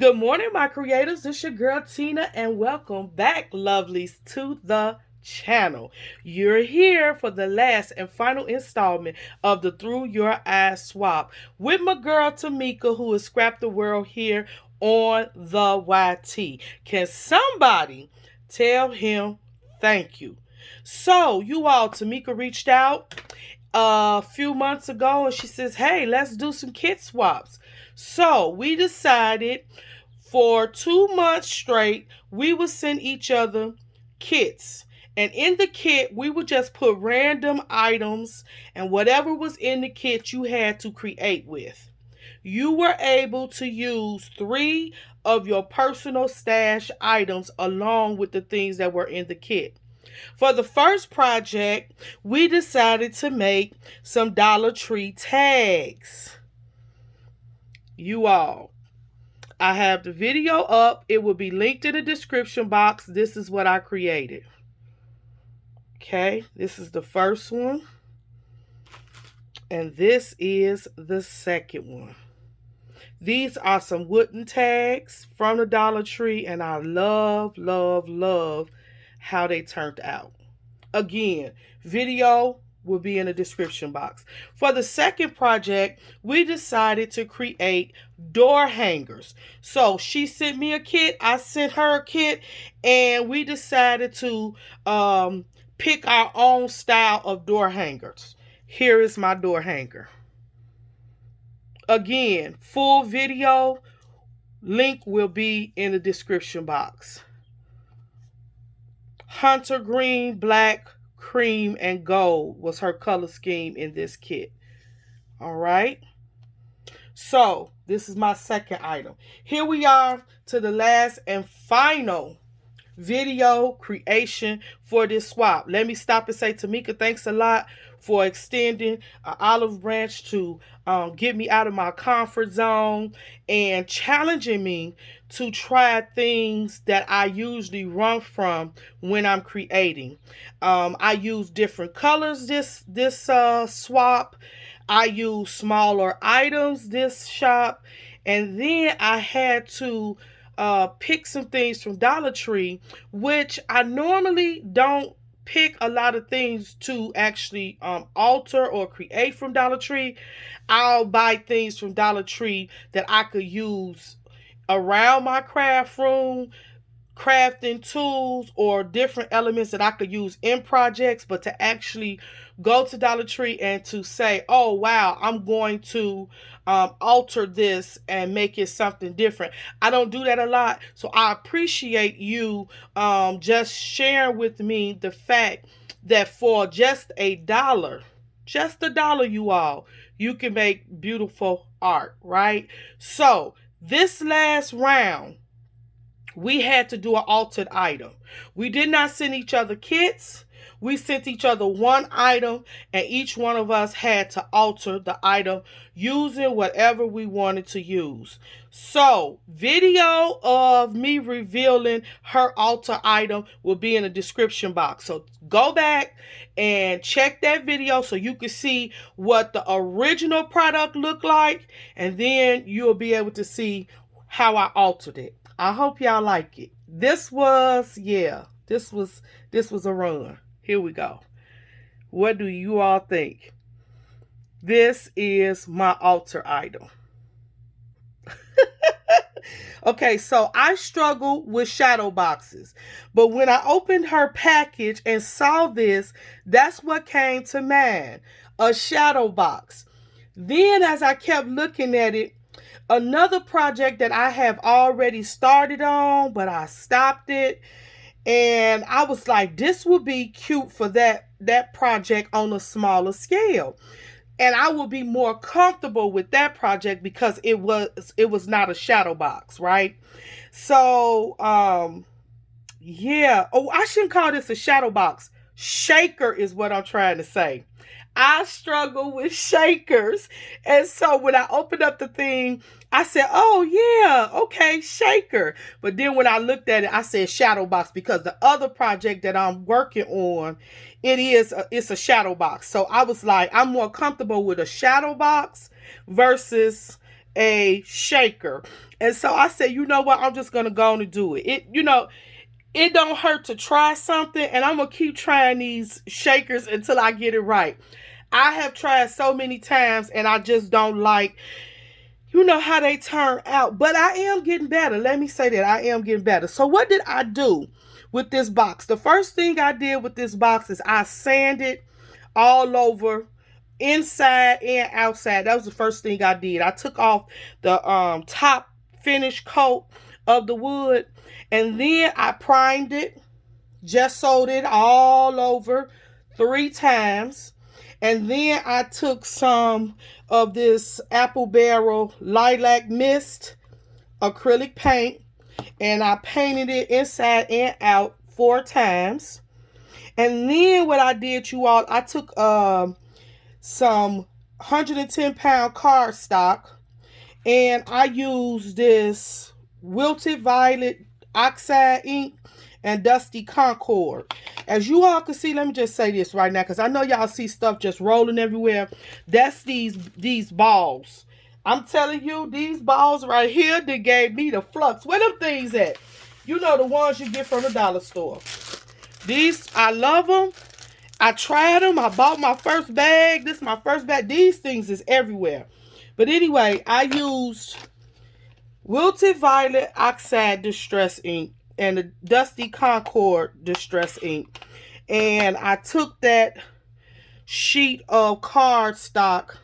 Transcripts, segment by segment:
Good morning, my creators. This your girl Tina, and welcome back, lovelies, to the channel. You're here for the last and final installment of the Through Your Eyes swap with my girl Tmika, who is Scrap the World here on the YT. Can somebody tell him thank you? So, you all, Tmika reached out a few months ago and she says, hey, let's do some kit swaps. So we decided for 2 months straight, we would send each other kits. And in the kit, we would just put random items, and whatever was in the kit, you had to create with. You were able to use 3 of your personal stash items along with the things that were in the kit. For the first project, we decided to make some Dollar Tree tags. You all, I have the video up. It will be linked in the description box. This is what I created. Okay, this is the first one. And this is the second one. These are some wooden tags from the Dollar Tree, and I love, love, love how they turned out. Again, video will be in the description box. For the second project, we decided to create door hangers. So she sent me a kit, I sent her a kit, and we decided to pick our own style of door hangers. Here is my door hanger. Again, full video link will be in the description box. Hunter green, black, cream, and gold was her color scheme in this kit. All right. So this is my second item. Here we are to the last and final video creation for this swap. Let me stop and say, Tmika, thanks a lot for extending an olive branch to get me out of my comfort zone and challenging me to try things that I usually run from when I'm creating. I use different colors this swap. I use smaller items this shop, and then I had to pick some things from Dollar Tree, which I normally don't pick a lot of things to actually alter or create from Dollar Tree. I'll buy things from Dollar Tree that I could use around my craft room, crafting tools, or different elements that I could use in projects. But to actually go to Dollar Tree and to say, oh wow, I'm going to alter this and make it something different, I don't do that a lot. So I appreciate you just sharing with me the fact that for just $1, you all, you can make beautiful art, right? So this last round, we had to do an altered item. We did not send each other kits. We sent each other one item, and each one of us had to alter the item using whatever we wanted to use. So, video of me revealing her alter item will be in the description box. So, go back and check that video so you can see what the original product looked like, and then you'll be able to see how I altered it. I hope y'all like it. This was a run. Here we go. What do you all think? This is my altar item. Okay, so I struggle with shadow boxes, but when I opened her package and saw this, that's what came to mind, a shadow box. Then as I kept looking at it, another project that I have already started on, but I stopped it. And I was like, this would be cute for that project on a smaller scale. And I will be more comfortable with that project because it was not a shadow box, right? So, yeah. Oh, I shouldn't call this a shadow box. Shaker is what I'm trying to say. I struggle with shakers. And so when I opened up the thing, I said, oh yeah, okay, shaker. But then when I looked at it, I said shadow box because the other project that I'm working on, it's a shadow box. So I was like, I'm more comfortable with a shadow box versus a shaker. And so I said, you know what, I'm just gonna go on and do it. It don't hurt to try something, and I'm gonna keep trying these shakers until I get it right. I have tried so many times and I just don't like, how they turn out. But I am getting better. Let me say that I am getting better. So what did I do with this box? The first thing I did with this box is I sanded all over, inside and outside. That was the first thing I did. I took off the top finish coat of the wood, and then I primed it, just sewed it all over 3 times. And then I took some of this apple barrel lilac mist acrylic paint, and I painted it inside and out 4 times. And then what I did, you all, I took some 110-pound cardstock, and I used this wilted violet oxide ink and dusty concord. As you all can see, let me just say this right now, because I know y'all see stuff just rolling everywhere. That's these balls. I'm telling you, these balls right here, they gave me the flux. Where them things at? You know, the ones you get from the dollar store. These, I love them. I tried them. I bought my first bag. This is my first bag. These things is everywhere. But anyway, I used wilted violet oxide distress ink and the dusty concord distress ink. And I took that sheet of cardstock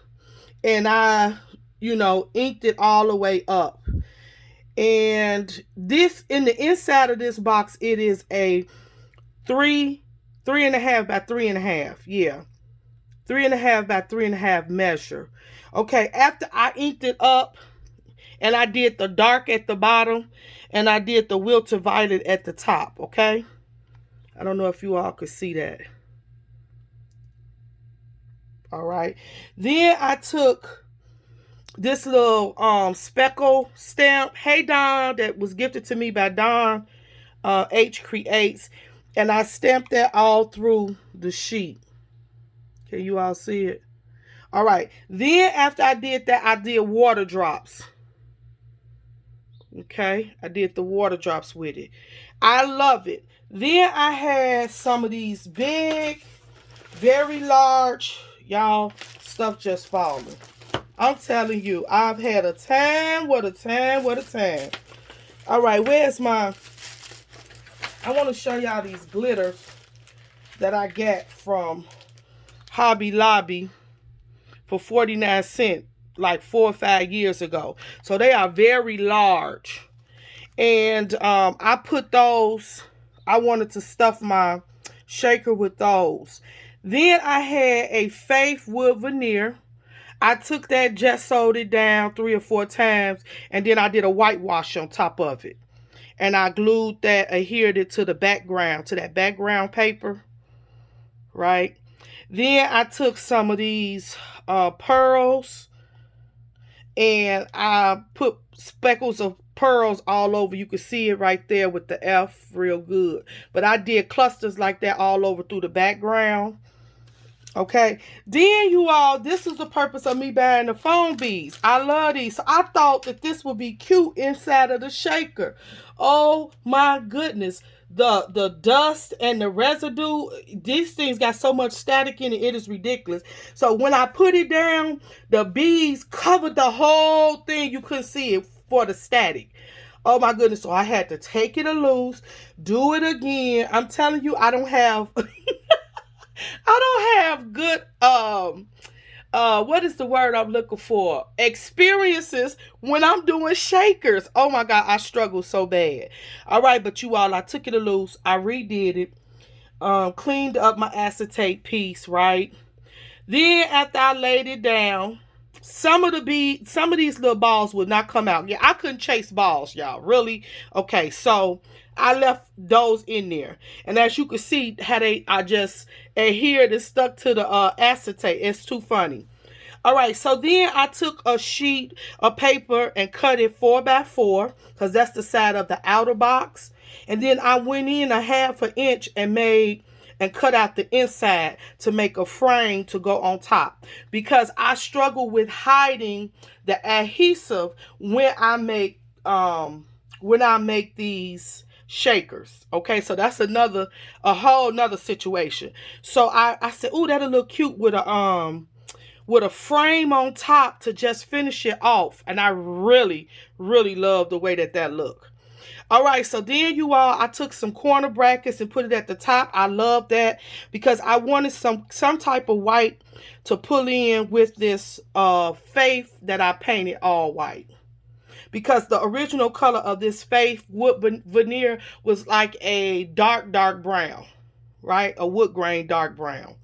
and I, inked it all the way up. And this, in the inside of this box, it is a 3.5 by 3.5. Yeah. 3.5 by 3.5 measure. Okay, after I inked it up and I did the dark at the bottom and I did the wilted violet at the top, okay? I don't know if you all could see that. All right. Then I took this little speckle stamp, Hey Don, that was gifted to me by Don H Creates, and I stamped that all through the sheet. Can you all see it? All right. Then after I did that, I did water drops. Okay. I did the water drops with it. I love it. Then I had some of these big, very large, y'all, stuff just falling. I'm telling you, I've had a time. What a time. What a time. All right. Where's my... I want to show y'all these glitters that I got from Hobby Lobby for 49 cents like 4 or 5 years ago. So they are very large. And I put those, I wanted to stuff my shaker with those. Then I had a Faith wood veneer. I took that, just sewed it down 3 or 4 times, and then I did a whitewash on top of it. And I glued that, adhered it to the background, to that background paper, right? Then I took some of these pearls, and I put speckles of pearls all over. You can see it right there with the F real good. But I did clusters like that all over through the background. Okay, then you all, this is the purpose of me buying the foam beads. I love these. So I thought that this would be cute inside of the shaker. Oh my goodness. The dust and the residue, these things got so much static in it, it is ridiculous. So when I put it down, the beads covered the whole thing. You couldn't see it for the static. Oh my goodness. So I had to take it loose, do it again. I'm telling you, I don't have... I don't have good, what is the word I'm looking for? Experiences when I'm doing shakers. Oh my God, I struggle so bad. All right, but you all, I took it loose. I redid it. Cleaned up my acetate piece, right? Then after I laid it down, some of these little balls would not come out. Yeah, I couldn't chase balls, y'all. Really? Okay, so I left those in there. And as you can see, I just adhered and stuck to the acetate. It's too funny. All right, so then I took a sheet of paper and cut it 4 by 4, because that's the side of the outer box. And then I went in a 1/2 inch and made and cut out the inside to make a frame to go on top, because I struggle with hiding the adhesive when I make these shakers. Okay, so that's a whole nother situation. So I said, "Ooh, that'll look cute with a frame on top to just finish it off." And I really, really love the way that look. All right, so then you all, I took some corner brackets and put it at the top. I love that because I wanted some type of white to pull in with this faith that I painted all white. Because the original color of this faith wood veneer was like a dark brown, right? A wood grain dark brown.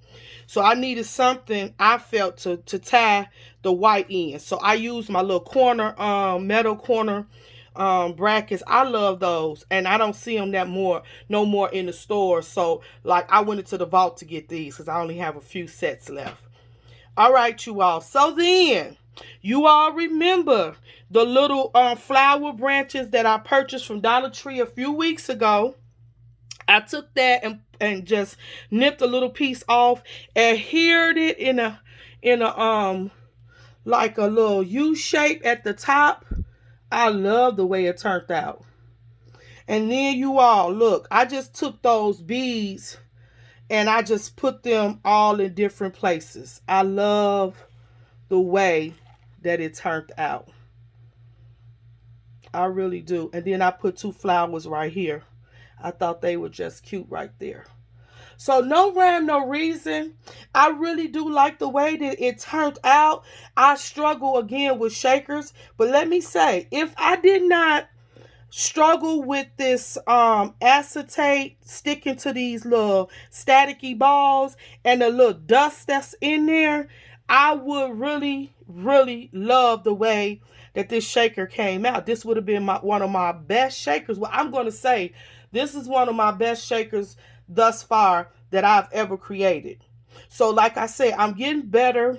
So I needed something, I felt, to tie the white in. So I used my little corner, metal corner brackets. I love those, and I don't see them no more in the store. So like I went into the vault to get these because I only have a few sets left. All right, you all. So then you all remember the little flower branches that I purchased from Dollar Tree a few weeks ago. I took that and just nipped a little piece off, adhered it in a like a little U shape at the top. I love the way it turned out. And then you all look, I just took those beads and I just put them all in different places. I love the way that it turned out. I really do. And then I put two flowers right here. I thought they were just cute right there. So no rhyme, no reason. I really do like the way that it turned out. I struggle again with shakers. But let me say, if I did not struggle with this acetate sticking to these little staticky balls and the little dust that's in there, I would really, really love the way that this shaker came out. This would have been one of my best shakers. Well, I'm going to say this is one of my best shakers thus far that I've ever created. So like I said, I'm getting better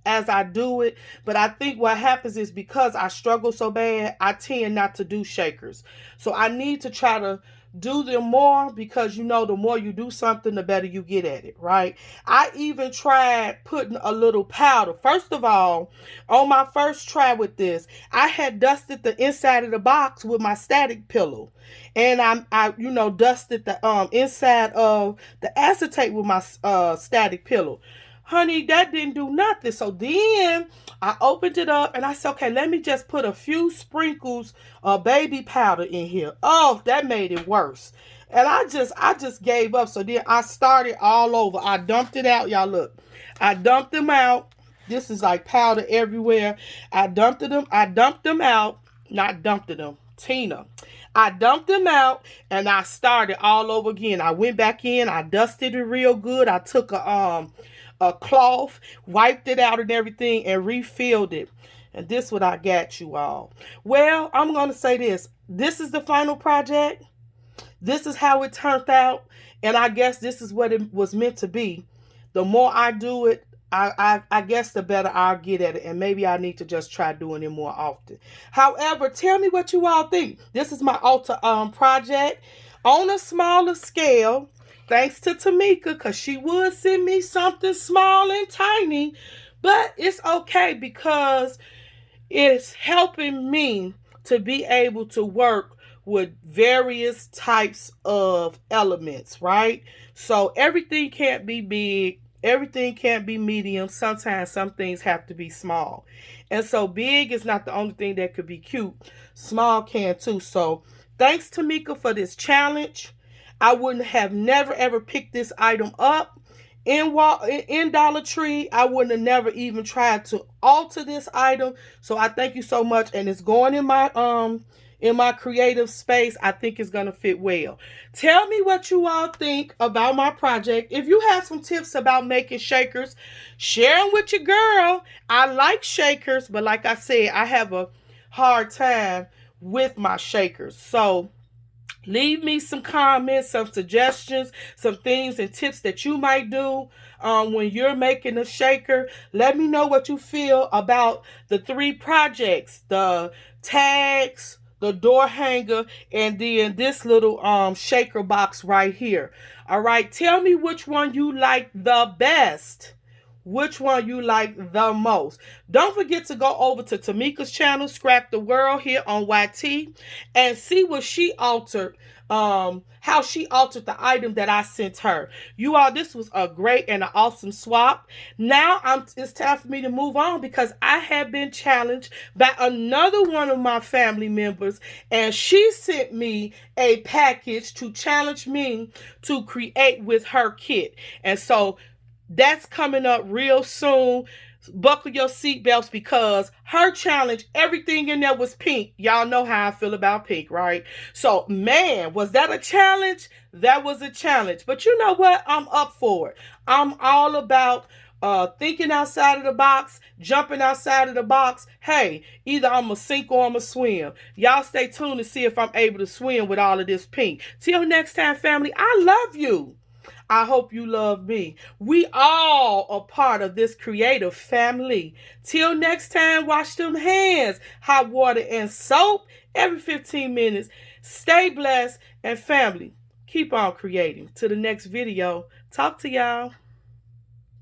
as I do it, but I think what happens is because I struggle so bad, I tend not to do shakers. So I need to try to do them more, because you know the more you do something, the better you get at it, right? I even tried putting a little powder. First of all, on my first try with this, I had dusted the inside of the box with my static pillow, and I dusted the inside of the acetate with my static pillow. Honey, that didn't do nothing. So then I opened it up and I said, okay, let me just put a few sprinkles of baby powder in here. Oh, that made it worse. And I just gave up. So then I started all over. I dumped it out. Y'all look. I dumped them out. This is like powder everywhere. I dumped them out. Not dumped them. Tina. I dumped them out and I started all over again. I went back in. I dusted it real good. I took a cloth, wiped it out and everything, and refilled it. And this what I got, you all. Well, I'm going to say this. This is the final project. This is how it turned out. And I guess this is what it was meant to be. The more I do it, I guess the better I'll get at it. And maybe I need to just try doing it more often. However, tell me what you all think. This is my altar project on a smaller scale. Thanks to Tmika, because she would send me something small and tiny. But it's okay because it's helping me to be able to work with various types of elements, right? So everything can't be big. Everything can't be medium. Sometimes some things have to be small. And so big is not the only thing that could be cute. Small can too. So thanks, Tmika, for this challenge. I wouldn't have never ever picked this item up in Dollar Tree. I wouldn't have never even tried to alter this item. So I thank you so much, and it's going in my creative space. I think it's gonna fit well. Tell me what you all think about my project. If you have some tips about making shakers, share them with your girl. I like shakers, but like I said, I have a hard time with my shakers. So leave me some comments, some suggestions, some things and tips that you might do when you're making a shaker. Let me know what you feel about the 3 projects, the tags, the door hanger, and then this little shaker box right here. All right, tell me which one you like the best. Which one you like the most. Don't forget to go over to Tmika's channel, Scrap the World, here on YT, and see what she altered, how she altered the item that I sent her. You all, this was a great and an awesome swap. Now it's time for me to move on because I have been challenged by another one of my family members, and she sent me a package to challenge me to create with her kit. And so that's coming up real soon. Buckle your seatbelts because her challenge, everything in there was pink. Y'all know how I feel about pink, right? So, man, was that a challenge? That was a challenge. But you know what? I'm up for it. I'm all about thinking outside of the box, jumping outside of the box. Hey, either I'm going to sink or I'm going to swim. Y'all stay tuned to see if I'm able to swim with all of this pink. Till next time, family, I love you. I hope you love me. We all are part of this creative family. Till next time, wash them hands, hot water and soap every 15 minutes. Stay blessed and family, keep on creating. To the next video. Talk to y'all.